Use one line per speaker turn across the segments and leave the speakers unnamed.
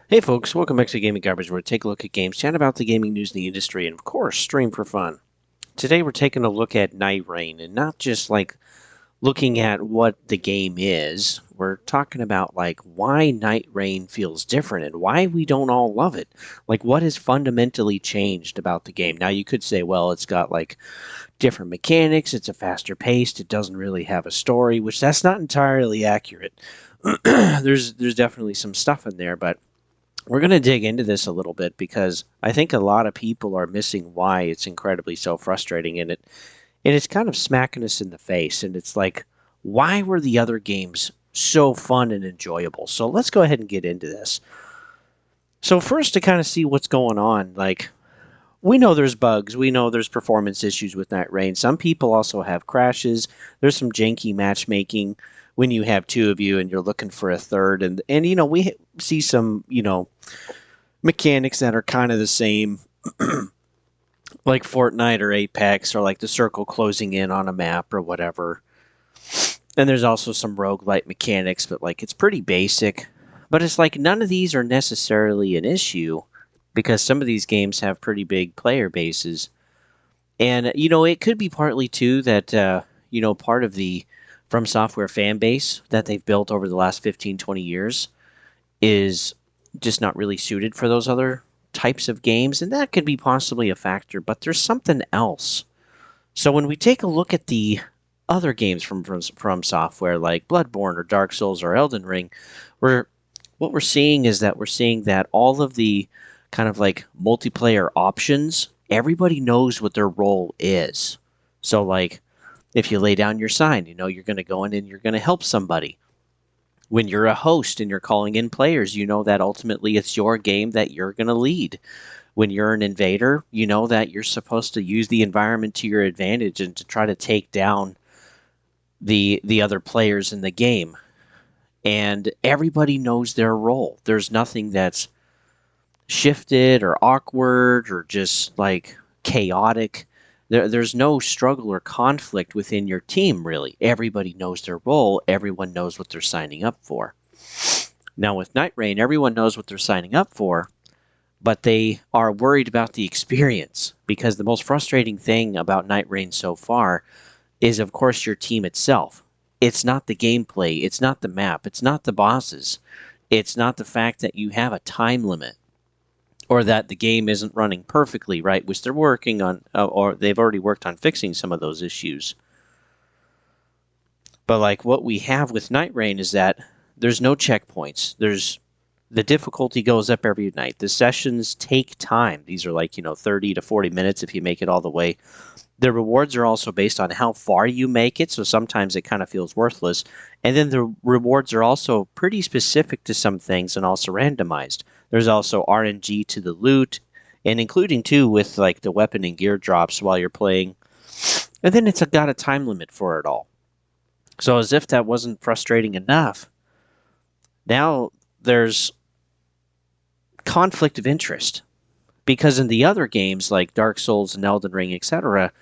Hey folks, welcome back to Gaming Garbage, where we take a look at games, chat about the gaming news in the industry, and of course, stream for fun. Today we're taking a look at NightReign, and not just like looking at what the game is. We're talking about like why NightReign feels different and why we don't all love it. Like what has fundamentally changed about the game. Now you could say, well, it's got like different mechanics, it's a faster paced, it doesn't really have a story, which that's not entirely accurate. there's definitely some stuff in there, but we're going to dig into this a little bit because I think a lot of people are missing why it's incredibly so frustrating and it's kind of smacking us in the face, and it's like, why were the other games so fun and enjoyable? So let's go ahead and get into this. So first, to kind of see what's going on, like, we know there's bugs, we know there's performance issues with NightReign. Some people also have crashes. There's some janky matchmaking when you have two of you and you're looking for a third, and we see some mechanics that are kind of the same, like Fortnite or Apex, or like the circle closing in on a map or whatever. And there's also some roguelite mechanics, but like it's pretty basic. But it's like none of these are necessarily an issue because some of these games have pretty big player bases. And it could be partly too that part of the FromSoftware fan base that they've built over the last 15, 20 years is just not really suited for those other types of games, and that could be possibly a factor, but there's something else. So when we take a look at the other games from software like Bloodborne or Dark Souls or Elden Ring, we're what we're seeing is that we're seeing that all of the kind of like multiplayer options, everybody knows what their role is. So like if you lay down your sign, you're going to go in and you're going to help somebody. When you're a host and you're calling in players, you know that ultimately it's your game that you're going to lead. When you're an invader, you know that you're supposed to use the environment to your advantage and to try to take down the other players in the game. And everybody knows their role. There's nothing that's shifted or awkward or just like chaotic. There's no struggle or conflict within your team, really. Everybody knows their role. Everyone knows what they're signing up for. Now, with NightReign, everyone knows what they're signing up for, but they are worried about the experience because the most frustrating thing about NightReign so far is, of course, your team itself. It's not the gameplay. It's not the map. It's not the bosses. It's not the fact that you have a time limit or that the game isn't running perfectly, right? Which they're working on, or they've already worked on fixing some of those issues. But like what we have with NightReign is that there's no checkpoints. The difficulty goes up every night. The sessions take time. These are like 30 to 40 minutes if you make it all the way. The rewards are also based on how far you make it, so sometimes it kind of feels worthless. And then the rewards are also pretty specific to some things and also randomized. There's also RNG to the loot, and including too with like the weapon and gear drops while you're playing. And then it's got a time limit for it all. So as if that wasn't frustrating enough, now there's conflict of interest. Because in the other games like Dark Souls and Elden Ring, etc.,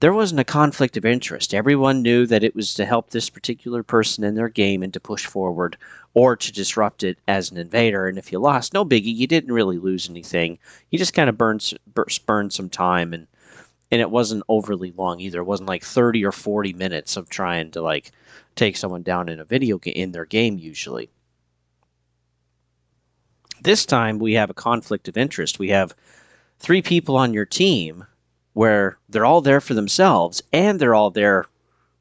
there wasn't a conflict of interest. Everyone knew that it was to help this particular person in their game and to push forward or to disrupt it as an invader. And if you lost, no biggie, you didn't really lose anything. You just kind of burned some time, and it wasn't overly long either. It wasn't like 30 or 40 minutes of trying to like take someone down in a video game in their game usually. This time we have a conflict of interest. We have three people on your team where they're all there for themselves and they're all there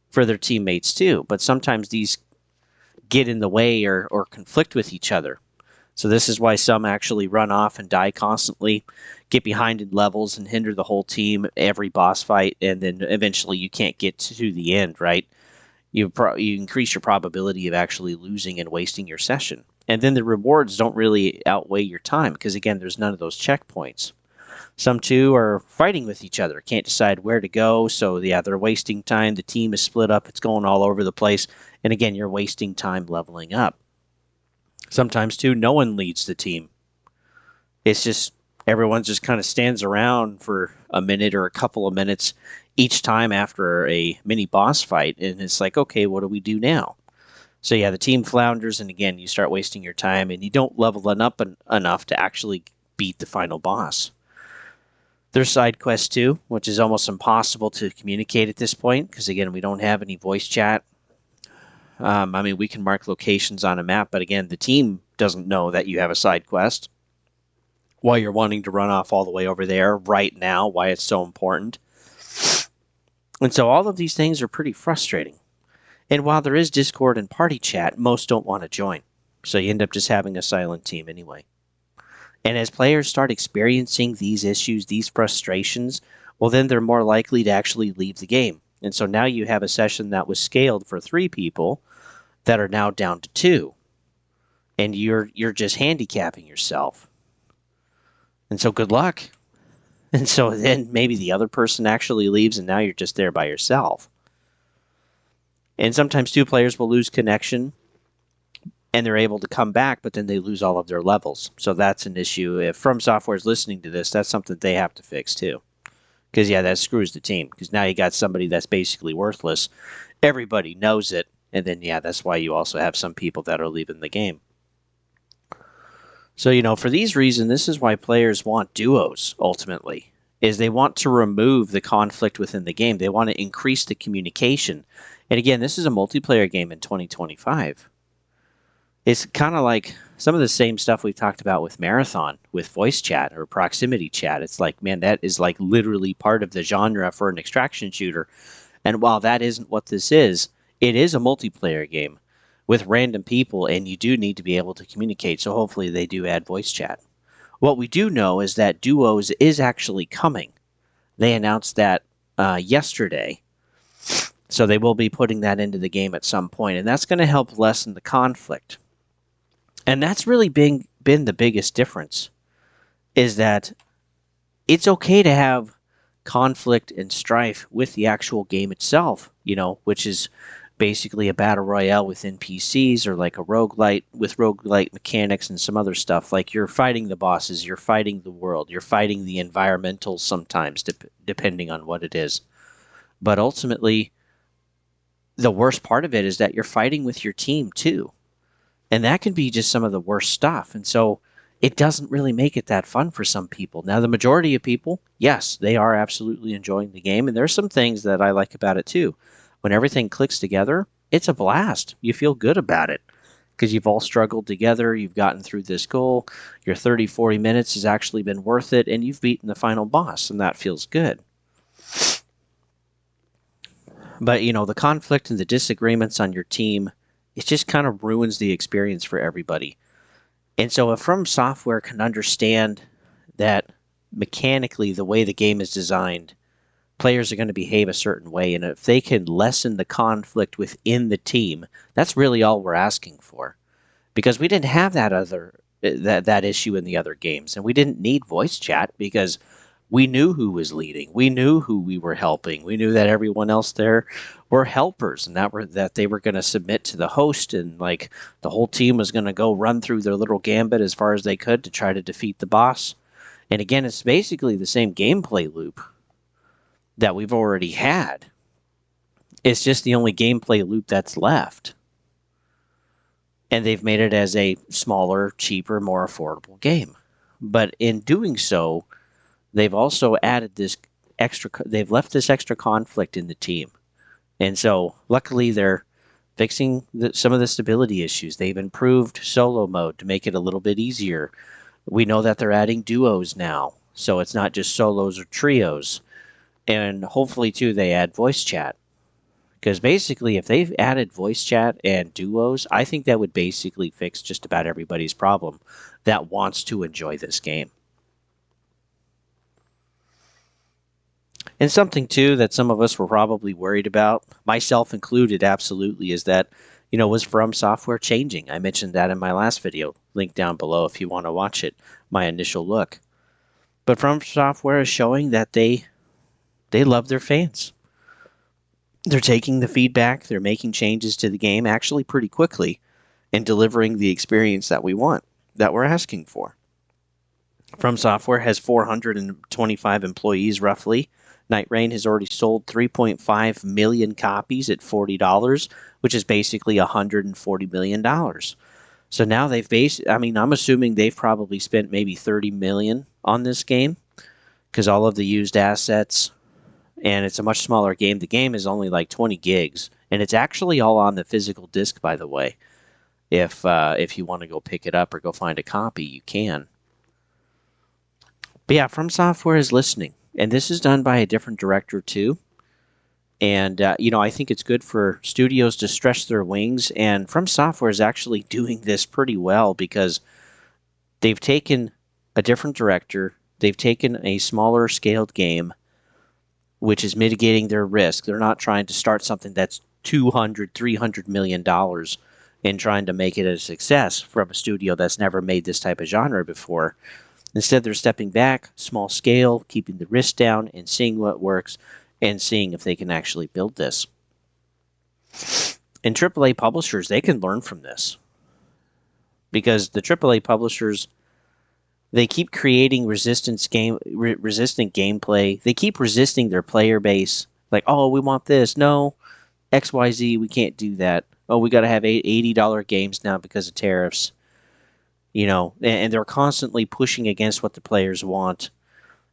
for their teammates too. But sometimes these get in the way or conflict with each other. So this is why some actually run off and die constantly, get behind in levels and hinder the whole team every boss fight, and then eventually you can't get to the end, right? You increase your probability of actually losing and wasting your session. And then the rewards don't really outweigh your time because, again, there's none of those checkpoints. Some too are fighting with each other, can't decide where to go. So, yeah, they're wasting time. The team is split up. It's going all over the place. And again, you're wasting time leveling up. Sometimes, too, no one leads the team. It's just everyone just kind of stands around for a minute or a couple of minutes each time after a mini boss fight. And it's like, okay, what do we do now? So yeah, the team flounders, and again, you start wasting your time, and you don't level it up enough to actually beat the final boss. There's side quests too, which is almost impossible to communicate at this point, because again, we don't have any voice chat. I mean, we can mark locations on a map, but again, the team doesn't know that you have a side quest. Why you're wanting to run off all the way over there right now, why it's so important. And so all of these things are pretty frustrating. And while there is Discord and party chat, most don't want to join. So you end up just having a silent team anyway. And as players start experiencing these issues, these frustrations, well, then they're more likely to actually leave the game. And so now you have a session that was scaled for 3 people that are now down to 2. And you're just handicapping yourself. And so good luck. And so then maybe the other person actually leaves and now you're just there by yourself. And sometimes 2 players will lose connection and they're able to come back, but then they lose all of their levels. So that's an issue. If FromSoftware is listening to this, that's something they have to fix too. Because, yeah, that screws the team. Because now you got somebody that's basically worthless. Everybody knows it. And then, yeah, that's why you also have some people that are leaving the game. So, for these reasons, this is why players want duos, ultimately, is they want to remove the conflict within the game. They want to increase the communication. And again, this is a multiplayer game in 2025. It's kind of like some of the same stuff we've talked about with Marathon, with voice chat or proximity chat. It's like, man, that is like literally part of the genre for an extraction shooter. And while that isn't what this is, it is a multiplayer game with random people, and you do need to be able to communicate. So hopefully they do add voice chat. What we do know is that duos is actually coming. They announced that yesterday. So they will be putting that into the game at some point, and that's going to help lessen the conflict. And that's really been the biggest difference, is that it's okay to have conflict and strife with the actual game itself, which is basically a battle royale with NPCs or like a roguelite with roguelite mechanics and some other stuff. Like you're fighting the bosses, you're fighting the world, you're fighting the environmentals sometimes, depending on what it is. But ultimately, the worst part of it is that you're fighting with your team too. And that can be just some of the worst stuff. And so it doesn't really make it that fun for some people. Now, the majority of people, yes, they are absolutely enjoying the game. And there's some things that I like about it too. When everything clicks together, it's a blast. You feel good about it because you've all struggled together. You've gotten through this goal. Your 30, 40 minutes has actually been worth it. And you've beaten the final boss. And that feels good. But, the conflict and the disagreements on your team, it just kind of ruins the experience for everybody. And so if FromSoftware can understand that mechanically the way the game is designed, players are going to behave a certain way, and if they can lessen the conflict within the team, that's really all we're asking for. Because we didn't have that issue in the other games, and we didn't need voice chat because we knew who was leading. We knew who we were helping. We knew that everyone else there were helpers, and that they were going to submit to the host, and like the whole team was going to go run through their little gambit as far as they could to try to defeat the boss. And again, it's basically the same gameplay loop that we've already had. It's just the only gameplay loop that's left. And they've made it as a smaller, cheaper, more affordable game. But in doing so, they've also added they've left this extra conflict in the team. And so, luckily, they're fixing some of the stability issues. They've improved solo mode to make it a little bit easier. We know that they're adding duos now, so it's not just solos or trios. And hopefully, too, they add voice chat. Because basically, if they've added voice chat and duos, I think that would basically fix just about everybody's problem that wants to enjoy this game. And something, too, that some of us were probably worried about, myself included, absolutely, is that, was FromSoftware changing? I mentioned that in my last video. Link down below if you want to watch it, my initial look. But FromSoftware is showing that they love their fans. They're taking the feedback, they're making changes to the game actually pretty quickly and delivering the experience that we want, that we're asking for. FromSoftware has 425 employees roughly. NightReign has already sold 3.5 million copies at $40, which is basically $140 million. So now I'm assuming they've probably spent maybe 30 million on this game because all of the used assets, and it's a much smaller game. The game is only like 20 gigs, and it's actually all on the physical disc, by the way. If you want to go pick it up or go find a copy, you can. But yeah, FromSoftware is listening, and this is done by a different director too. And I think it's good for studios to stretch their wings. And FromSoftware is actually doing this pretty well because they've taken a different director, they've taken a smaller scaled game, which is mitigating their risk. They're not trying to start something that's $200-300 million and trying to make it a success from a studio that's never made this type of genre before. Instead, they're stepping back, small scale, keeping the risk down, and seeing what works, and seeing if they can actually build this. And AAA publishers, they can learn from this. Because the AAA publishers, they keep creating resistant gameplay. They keep resisting their player base. Like, oh, we want this. No, XYZ, we can't do that. Oh, we got to have $80 games now because of tariffs. And they're constantly pushing against what the players want.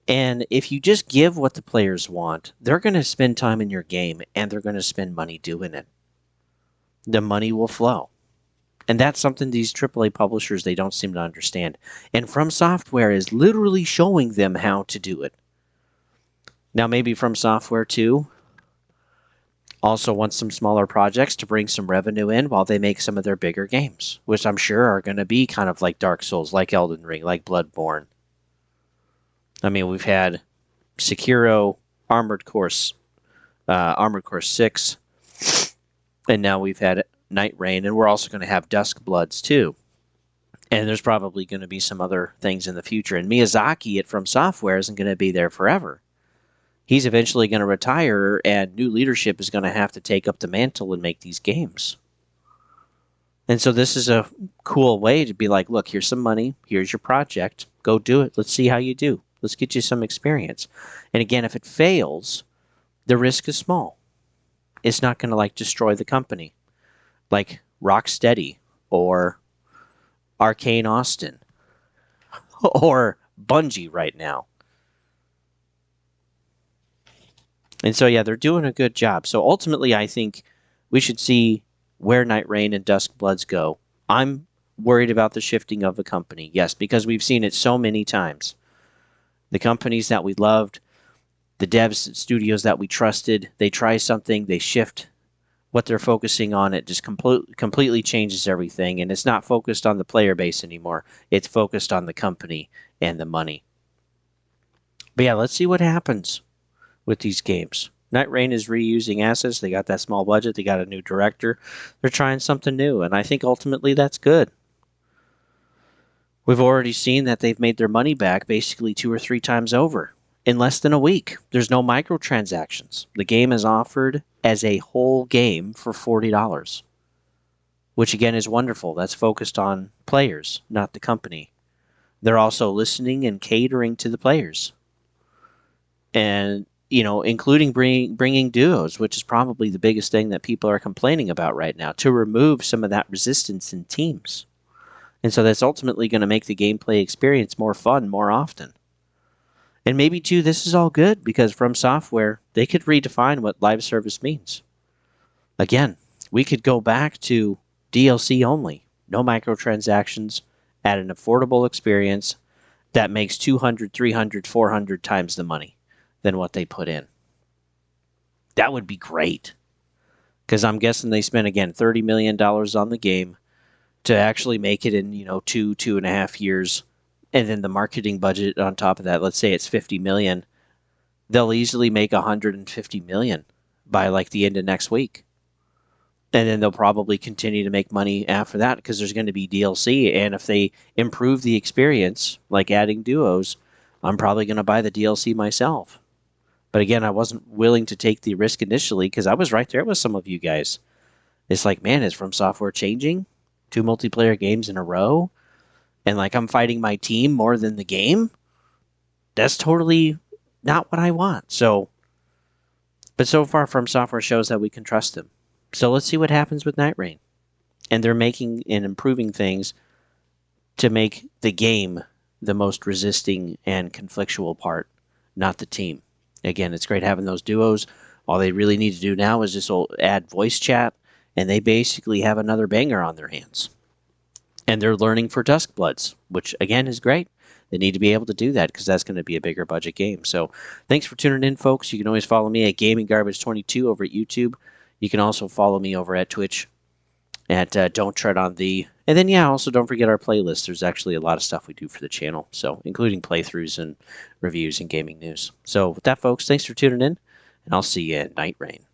And if you just give what the players want, they're going to spend time in your game and they're going to spend money doing it. The money will flow. And that's something these AAA publishers, they don't seem to understand. And FromSoftware is literally showing them how to do it. Now, maybe FromSoftware too also wants some smaller projects to bring some revenue in while they make some of their bigger games, which I'm sure are going to be kind of like Dark Souls, like Elden Ring, like Bloodborne. I mean, we've had Sekiro, Armored Core 6, and now we've had NightReign, and we're also going to have Duskbloods too. And there's probably going to be some other things in the future. And Miyazaki at FromSoftware isn't going to be there forever. He's eventually going to retire, and new leadership is going to have to take up the mantle and make these games. And so this is a cool way to be like, look, here's some money. Here's your project. Go do it. Let's see how you do. Let's get you some experience. And again, if it fails, the risk is small. It's not going to destroy the company like Rocksteady or Arcane Austin or Bungie right now. And so, yeah, they're doing a good job. So ultimately, I think we should see where NightReign and Duskbloods go. I'm worried about the shifting of the company, yes, because we've seen it so many times. The companies that we loved, the devs, studios that we trusted, they try something, they shift what they're focusing on. It just completely changes everything, and it's not focused on the player base anymore. It's focused on the company and the money. But yeah, let's see what happens with these games. NightReign is reusing assets. They got that small budget. They got a new director. They're trying something new, and I think ultimately that's good. We've already seen that they've made their money back basically 2 or 3 times over in less than a week. There's no microtransactions. The game is offered as a whole game for $40, which again is wonderful. That's focused on players, not the company. They're also listening and catering to the players. And including bringing duos, which is probably the biggest thing that people are complaining about right now, to remove some of that resistance in teams. And so that's ultimately going to make the gameplay experience more fun more often. And maybe, too, this is all good because FromSoftware, they could redefine what live service means. Again, we could go back to DLC only, no microtransactions, at an affordable experience that makes 200, 300, 400 times the money than what they put in. That would be great. Because I'm guessing they spent, again, $30 million on the game to actually make it in, 2.5 years. And then the marketing budget on top of that, let's say it's $50 million. They'll easily make $150 million by the end of next week. And then they'll probably continue to make money after that because there's going to be DLC. And if they improve the experience, like adding duos, I'm probably going to buy the DLC myself. But again, I wasn't willing to take the risk initially because I was right there with some of you guys. It's like, man, is FromSoftware changing? 2 multiplayer games in a row? and like I'm fighting my team more than the game, that's totally not what I want. So, but so far FromSoftware shows that we can trust them. So let's see what happens with NightReign. And they're making and improving things to make the game the most resisting and conflictual part, not the team. Again, it's great having those duos. All they really need to do now is just add voice chat, and they basically have another banger on their hands. And they're learning for Duskbloods, which again is great. They need to be able to do that because that's going to be a bigger budget game. So thanks for tuning in, folks. You can always follow me at Gaming Garbage 22 over at YouTube. You can also follow me over at Twitch at Don't Tread on the. And then, yeah, also don't forget our playlist. There's actually a lot of stuff we do for the channel, so including playthroughs and reviews and gaming news. So with that, folks, thanks for tuning in, and I'll see you at NightReign.